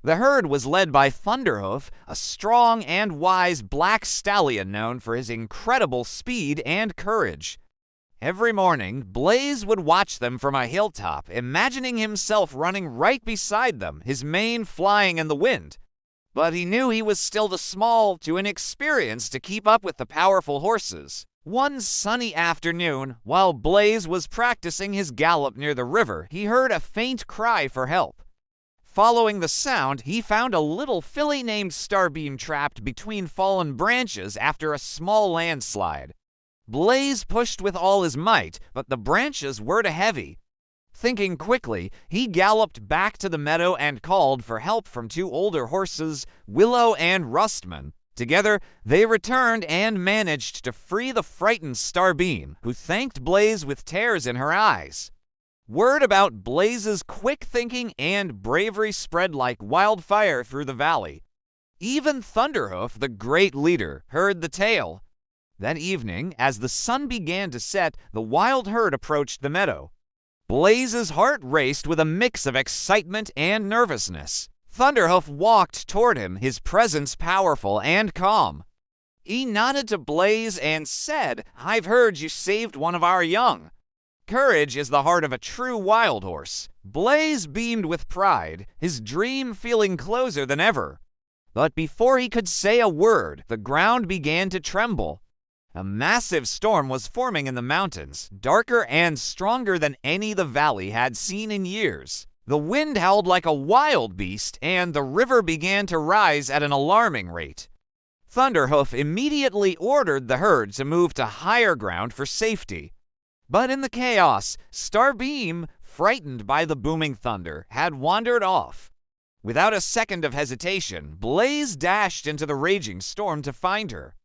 The herd was led by Thunderhoof, a strong and wise black stallion known for his incredible speed and courage. Every morning, Blaze would watch them from a hilltop, imagining himself running right beside them, his mane flying in the wind. But he knew he was still too small, too inexperienced to keep up with the powerful horses. One sunny afternoon, while Blaze was practicing his gallop near the river, he heard a faint cry for help. Following the sound, he found a little filly named Starbeam trapped between fallen branches after a small landslide. Blaze pushed with all his might, but the branches were too heavy. Thinking quickly, he galloped back to the meadow and called for help from two older horses, Willow and Rustman. Together, they returned and managed to free the frightened Starbeam, who thanked Blaze with tears in her eyes. Word about Blaze's quick thinking and bravery spread like wildfire through the valley. Even Thunderhoof, the great leader, heard the tale. That evening, as the sun began to set, the wild herd approached the meadow. Blaze's heart raced with a mix of excitement and nervousness. Thunderhoof walked toward him, his presence powerful and calm. He nodded to Blaze and said, "I've heard you saved one of our young." Courage is the heart of a true wild horse. Blaze beamed with pride, his dream feeling closer than ever. But before he could say a word, the ground began to tremble. A massive storm was forming in the mountains, darker and stronger than any the valley had seen in years. The wind howled like a wild beast, and the river began to rise at an alarming rate. Thunderhoof immediately ordered the herd to move to higher ground for safety. But in the chaos, Starbeam, frightened by the booming thunder, had wandered off. Without a second of hesitation, Blaze dashed into the raging storm to find her.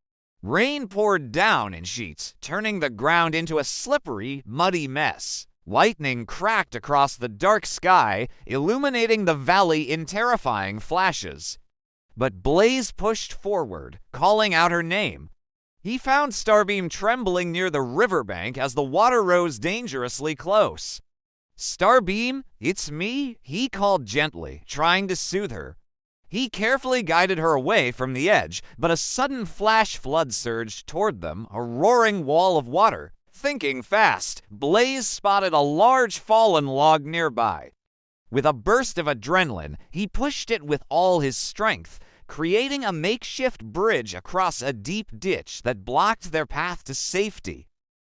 Rain poured down in sheets, turning the ground into a slippery, muddy mess. Lightning cracked across the dark sky, illuminating the valley in terrifying flashes. But Blaze pushed forward, calling out her name. He found Starbeam trembling near the riverbank as the water rose dangerously close. "Starbeam, it's me," he called gently, trying to soothe her. He carefully guided her away from the edge, but a sudden flash flood surged toward them, a roaring wall of water. Thinking fast, Blaze spotted a large fallen log nearby. With a burst of adrenaline, he pushed it with all his strength, creating a makeshift bridge across a deep ditch that blocked their path to safety.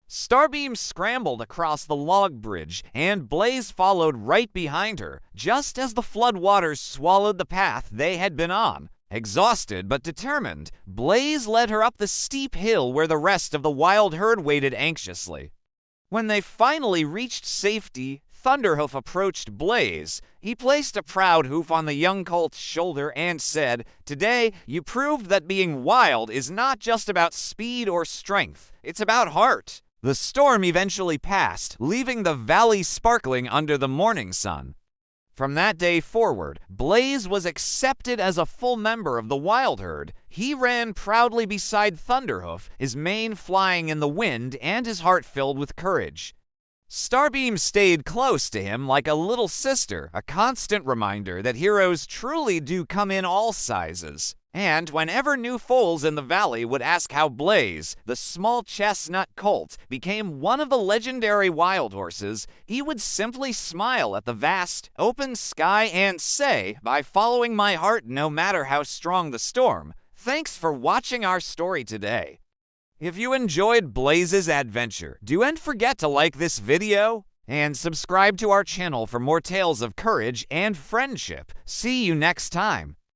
Starbeam scrambled across the log bridge, and Blaze followed right behind her, just as the floodwaters swallowed the path they had been on. Exhausted but determined, Blaze led her up the steep hill where the rest of the wild herd waited anxiously. When they finally reached safety, Thunderhoof approached Blaze. He placed a proud hoof on the young colt's shoulder and said, "Today, you proved that being wild is not just about speed or strength. It's about heart." The storm eventually passed, leaving the valley sparkling under the morning sun. From that day forward, Blaze was accepted as a full member of the wild herd. He ran proudly beside Thunderhoof, his mane flying in the wind and his heart filled with courage. Starbeam stayed close to him like a little sister, a constant reminder that heroes truly do come in all sizes. And whenever new foals in the valley would ask how Blaze, the small chestnut colt, became one of the legendary wild horses, he would simply smile at the vast, open sky and say, "By following my heart no matter how strong the storm." Thanks for watching our story today. If you enjoyed Blaze's adventure, don't forget to like this video and subscribe to our channel for more tales of courage and friendship. See you next time.